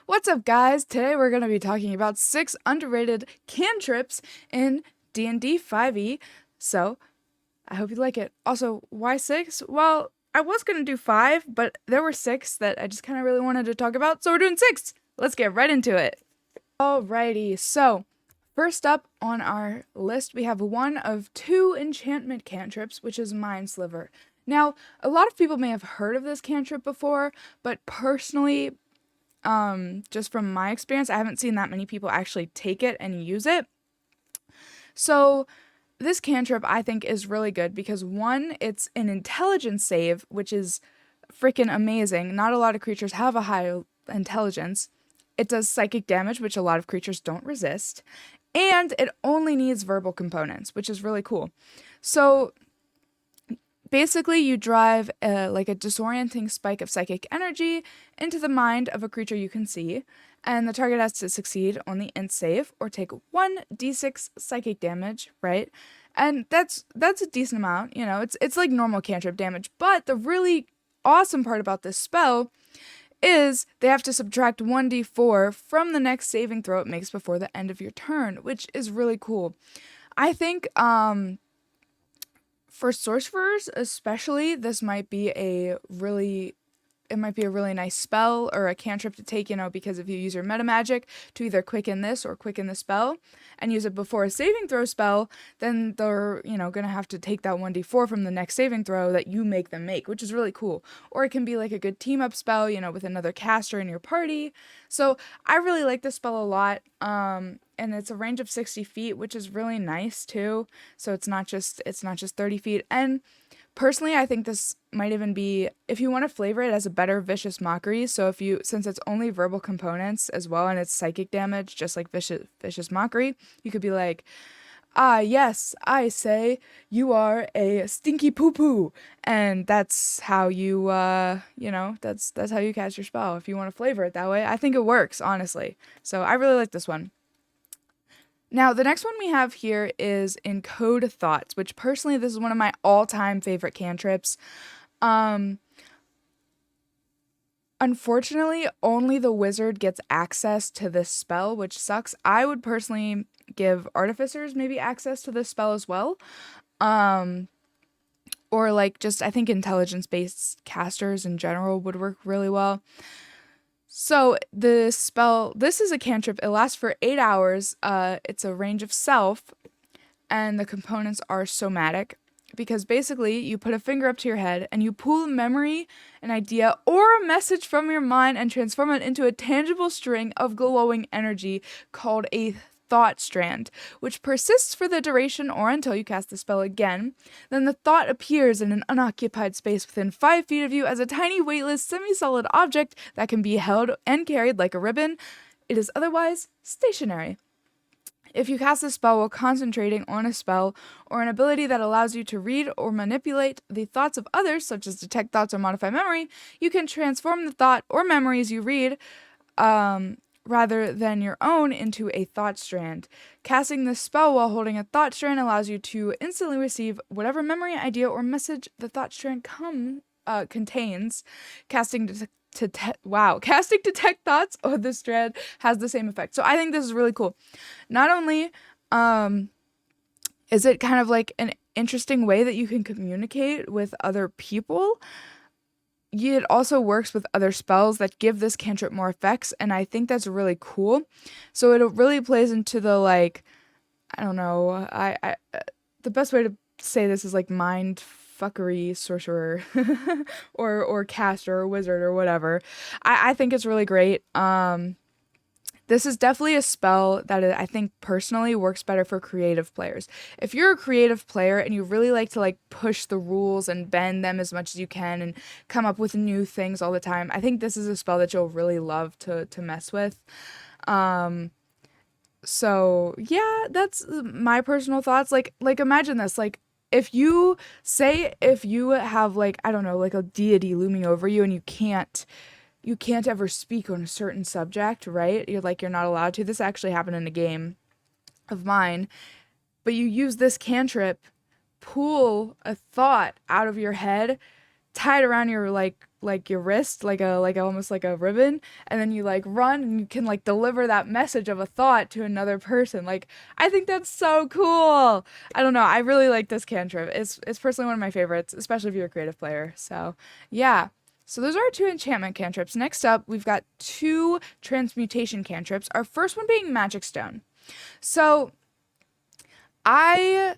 What's up, guys? Today we're going to be talking about 6 underrated cantrips in D&D 5e. So, I hope you like it. Also, why 6? Well, I was going to do 5, but there were 6 that I just kind of really wanted to talk about, so we're doing 6. Let's get right into it. Alrighty, so first up on our list, we have one of 2 enchantment cantrips, which is Mind Sliver. Now, a lot of people may have heard of this cantrip before, but personally, just from my experience, I haven't seen that many people actually take it and use it. So this cantrip I think is really good because one, it's an intelligence save, which is freaking amazing. Not a lot of creatures have a high intelligence. It does psychic damage, which a lot of creatures don't resist. And it only needs verbal components, which is really cool. So basically, you drive a disorienting spike of psychic energy into the mind of a creature you can see, and the target has to succeed on the int save or take 1d6 psychic damage, right? And that's a decent amount, it's like normal cantrip damage, but the really awesome part about this spell is they have to subtract 1d4 from the next saving throw it makes before the end of your turn, which is really cool. I think for sorcerers especially, this might be a really nice spell or a cantrip to take, because if you use your meta magic to either quicken this or quicken the spell and use it before a saving throw spell, then they're, gonna have to take that 1d4 from the next saving throw that you make them make, which is really cool. Or it can be like a good team up spell, with another caster in your party. So I really like this spell a lot. And it's a range of 60 feet, which is really nice too. So it's not just 30 feet. And personally, I think this might even be, if you want to flavor it as a better Vicious Mockery, so since it's only verbal components as well, and it's psychic damage, just like Vicious Mockery, you could be like, "Ah, yes, I say, you are a stinky poo-poo," and that's how you, that's how you cast your spell. If you want to flavor it that way, I think it works, honestly. So I really like this one. Now, the next one we have here is Encode Thoughts, which personally, this is one of my all-time favorite cantrips. Unfortunately, only the wizard gets access to this spell, which sucks. I would personally give artificers maybe access to this spell as well. Or I think intelligence-based casters in general would work really well. So this is a cantrip. It lasts for 8 hours. It's a range of self, and the components are somatic, because basically you put a finger up to your head and you pull a memory, an idea, or a message from your mind and transform it into a tangible string of glowing energy called a thought strand, which persists for the duration or until you cast the spell again. Then the thought appears in an unoccupied space within 5 feet of you as a tiny, weightless, semi-solid object that can be held and carried like a ribbon. It is otherwise stationary. If you cast a spell while concentrating on a spell or an ability that allows you to read or manipulate the thoughts of others, such as detect thoughts or modify memory, you can transform the thought or memories you read, rather than your own, into a thought strand. Casting this spell while holding a thought strand allows you to instantly receive whatever memory, idea, or message the thought strand contains. Casting detect thoughts of the strand has the same effect. So I think this is really cool. Not only is it kind of like an interesting way that you can communicate with other people, it also works with other spells that give this cantrip more effects, and I think that's really cool. So it really plays into the, I don't know, the best way to say this is mind fuckery sorcerer or caster or wizard or whatever. I think it's really great. This is definitely a spell that I think personally works better for creative players. If you're a creative player and you really like to push the rules and bend them as much as you can and come up with new things all the time, I think this is a spell that you'll really love to mess with. So yeah, that's my personal thoughts. Imagine this, if you have I don't know, a deity looming over you and you can't ever speak on a certain subject, right? You're not allowed to. This actually happened in a game of mine. But you use this cantrip, pull a thought out of your head, tie it around your like your wrist, like almost like a ribbon, and then you like run and you can like deliver that message of a thought to another person. Like I think that's so cool. I don't know. I really like this cantrip. It's personally one of my favorites, especially if you're a creative player. So yeah. So those are our two enchantment cantrips. Next up, we've got two transmutation cantrips. Our first one being Magic Stone. So I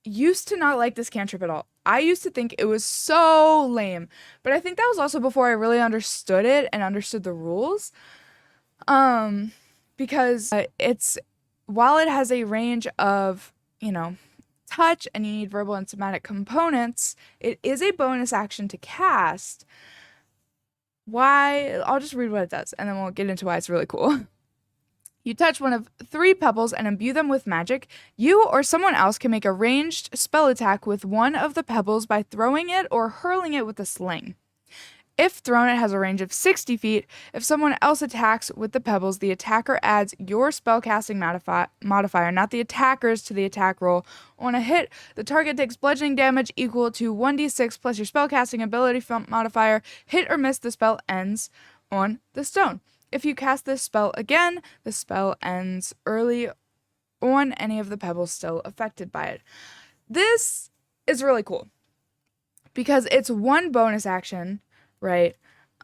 used to not like this cantrip at all. I used to think it was so lame, but I think that was also before I really understood it and understood the rules. Because it's while it has a range of, touch and you need verbal and somatic components, it is a bonus action to cast. Why? I'll just read what it does and then we'll get into why it's really cool. You touch one of 3 pebbles and imbue them with magic. You or someone else can make a ranged spell attack with one of the pebbles by throwing it or hurling it with a sling. If thrown, it has a range of 60 feet. If someone else attacks with the pebbles, the attacker adds your spellcasting modifier, not the attacker's, to the attack roll. On a hit, the target takes bludgeoning damage equal to 1d6 plus your spellcasting ability modifier. Hit or miss, the spell ends on the stone. If you cast this spell again, the spell ends early on any of the pebbles still affected by it. This is really cool because it's one bonus action, right?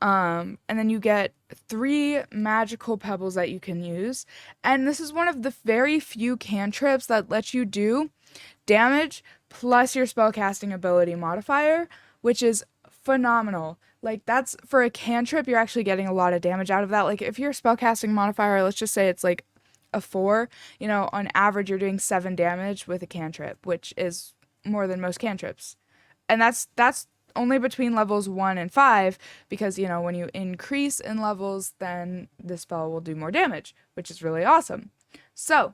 And then you get 3 magical pebbles that you can use. And this is one of the very few cantrips that lets you do damage plus your spellcasting ability modifier, which is phenomenal. Like, that's for a cantrip, you're actually getting a lot of damage out of that. Like, if your spellcasting modifier, let's just say it's like a 4, on average, you're doing 7 damage with a cantrip, which is more than most cantrips. And that's only between levels 1 and 5, because, when you increase in levels, then the spell will do more damage, which is really awesome. So,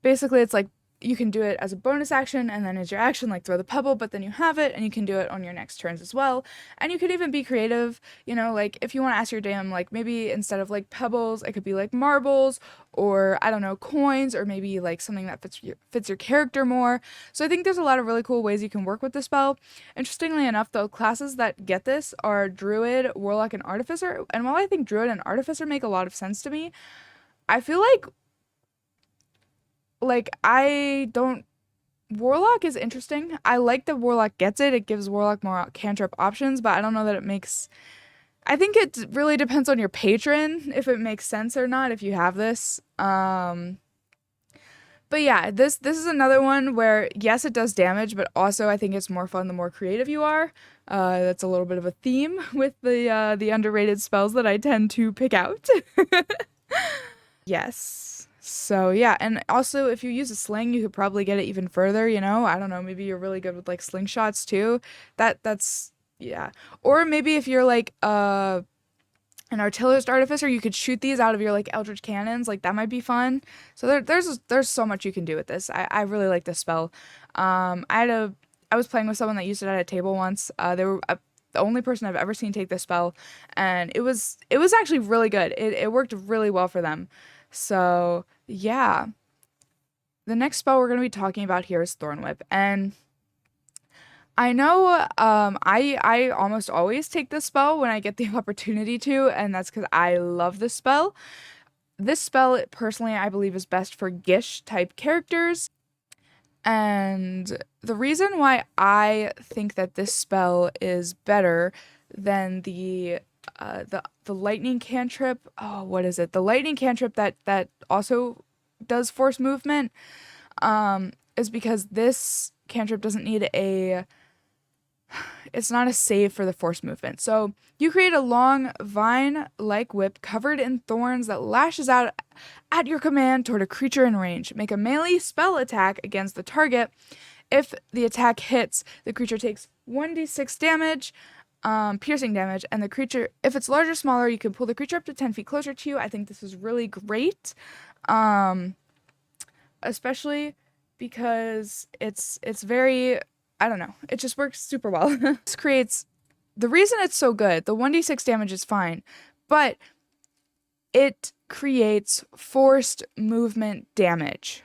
basically, it's like, you can do it as a bonus action, and then as your action, like throw the pebble, but then you have it, and you can do it on your next turns as well. And you could even be creative, like if you want to ask your DM, like maybe instead of like pebbles, it could be like marbles, or I don't know, coins, or maybe like something that fits your character more. So I think there's a lot of really cool ways you can work with the spell. Interestingly enough, though, classes that get this are Druid, Warlock, and Artificer. And while I think Druid and Artificer make a lot of sense to me, I feel like Warlock is interesting. I like that Warlock gets it. It gives Warlock more cantrip options, but I don't know that it makes... I think it really depends on your patron, if it makes sense or not, if you have this. But yeah, this is another one where, yes, it does damage, but also I think it's more fun the more creative you are. That's a little bit of a theme with the underrated spells that I tend to pick out. Yes. So yeah, and also if you use a sling, you could probably get it even further, I don't know, maybe you're really good with like slingshots too. That's yeah. Or maybe if you're like an artillerist artificer, you could shoot these out of your like eldritch cannons, like that might be fun. So there's so much you can do with this. I really like this spell. I was playing with someone that used it at a table once. They were the only person I've ever seen take this spell, and it was actually really good. It worked really well for them. So, yeah. The next spell we're going to be talking about here is Thorn Whip. And I know I almost always take this spell when I get the opportunity to, and that's because I love this spell. This spell, personally, I believe is best for Gish type characters. And the reason why I think that this spell is better than the lightning cantrip. Oh, what is it? The lightning cantrip that also does force movement. Is because this cantrip doesn't need it's not a save for the force movement. So you create a long vine-like whip covered in thorns that lashes out at your command toward a creature in range. Make a melee spell attack against the target. If the attack hits, the creature takes 1d6 damage. Piercing damage, and the creature, if it's large or smaller, you can pull the creature up to 10 feet closer to you. I think this is really great, especially because it's very, I don't know, it just works super well. This creates, the reason it's so good, the 1d6 damage is fine, but it creates forced movement damage.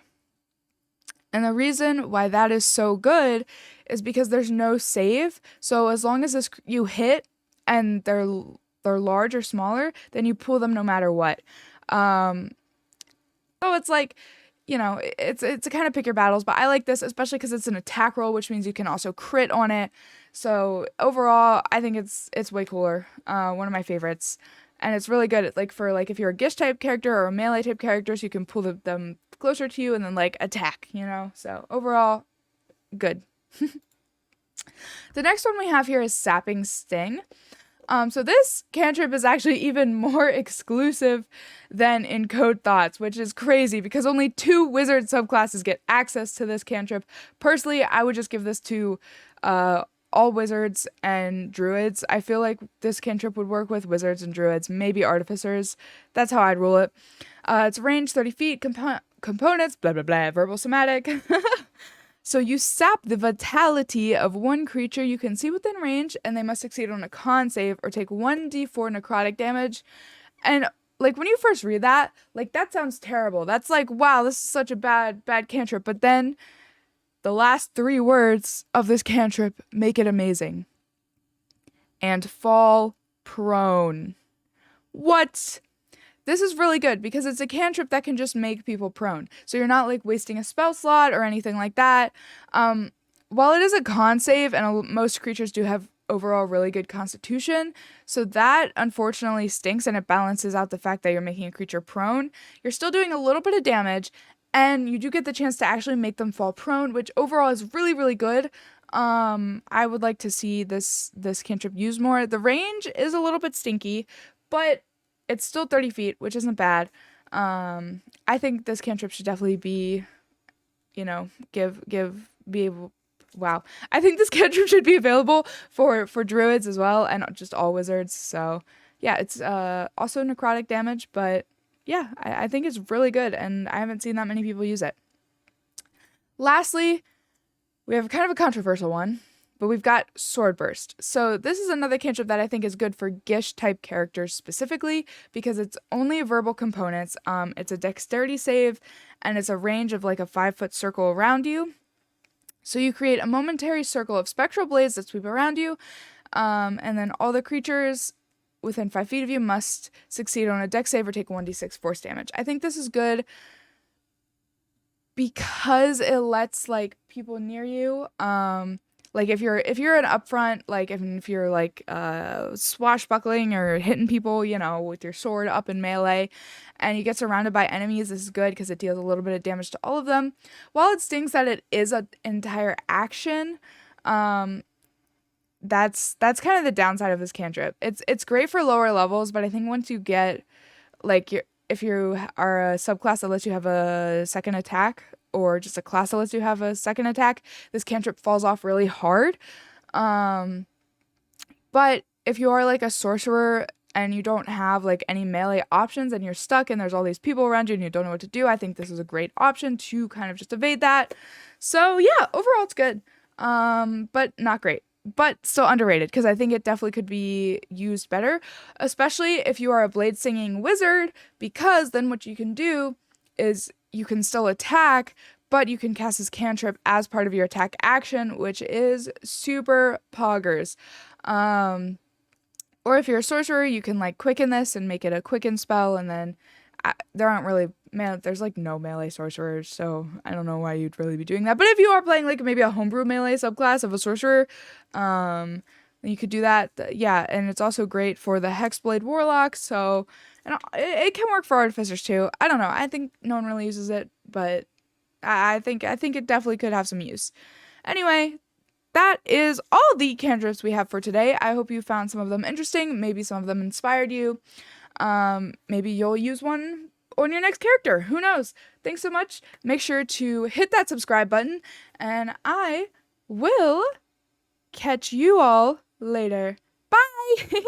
And the reason why that is so good is because there's no save. So as long as you hit and they're large or smaller, then you pull them no matter what. Um, so it's like, it's a kind of pick your battles, but I like this especially because it's an attack roll, which means you can also crit on it. So overall, I think it's way cooler. One of my favorites, and it's really good. Like for like if you're a Gish type character or a melee type character, so you can pull them closer to you and then like attack. So overall, good. The next one we have here is Sapping Sting. So this cantrip is actually even more exclusive than in Code Thoughts, which is crazy because only 2 wizard subclasses get access to this cantrip. Personally, I would just give this to all wizards and druids. I feel like this cantrip would work with wizards and druids, maybe artificers. That's how I'd rule it. It's range 30 feet, components, blah, blah, blah, verbal somatic. So you sap the vitality of one creature you can see within range, and they must succeed on a con save or take 1d4 necrotic damage. And like when you first read that, like that sounds terrible. That's like, wow, this is such a bad cantrip. But then the last 3 words of this cantrip make it amazing. And fall prone. What? This is really good because it's a cantrip that can just make people prone. So you're not like wasting a spell slot or anything like that. While it is a con save, and most creatures do have overall really good constitution, so that unfortunately stinks, and it balances out the fact that you're making a creature prone. You're still doing a little bit of damage, and you do get the chance to actually make them fall prone, which overall is really, really good. I would like to see this cantrip used more. The range is a little bit stinky, but it's still 30 feet, which isn't bad. I think this cantrip should definitely be, be able. Wow, I think this cantrip should be available for druids as well, and not just all wizards. So yeah, it's also necrotic damage, but yeah, I think it's really good, and I haven't seen that many people use it. Lastly, we have kind of a controversial one, but we've got Sword Burst. So this is another cantrip that I think is good for Gish type characters specifically because it's only verbal components. It's a dexterity save, and it's a range of like a 5-foot circle around you. So you create a momentary circle of spectral blades that sweep around you, and then all the creatures within 5 feet of you must succeed on a dex save or take 1d6 force damage. I think this is good because it lets like people near you, like if you're an upfront, like if you're like swashbuckling or hitting people, with your sword up in melee, and you get surrounded by enemies, this is good because it deals a little bit of damage to all of them. While it stings that it is an entire action, that's kind of the downside of this cantrip. It's great for lower levels, but I think once you get like if you are a subclass that lets you have a second attack, or just a class that lets you have a second attack, this cantrip falls off really hard. But if you are like a sorcerer and you don't have like any melee options and you're stuck and there's all these people around you and you don't know what to do, I think this is a great option to kind of just evade that. So yeah, overall it's good, but not great. But still underrated because I think it definitely could be used better, especially if you are a blade singing wizard, because then what you can do is you can still attack, but you can cast this cantrip as part of your attack action, which is super poggers. Or if you're a sorcerer, you can like quicken this and make it a quicken spell, and then there aren't really there's like no melee sorcerers, so I don't know why you'd really be doing that. But if you are playing like maybe a homebrew melee subclass of a sorcerer, then you could do that. Yeah, and it's also great for the Hexblade Warlock, so and it can work for artificers too. I don't know. I think no one really uses it, but I think it definitely could have some use. Anyway, that is all the cantrips we have for today. I hope you found some of them interesting. Maybe some of them inspired you. Maybe you'll use one on your next character. Who knows? Thanks so much. Make sure to hit that subscribe button, and I will catch you all later. Bye!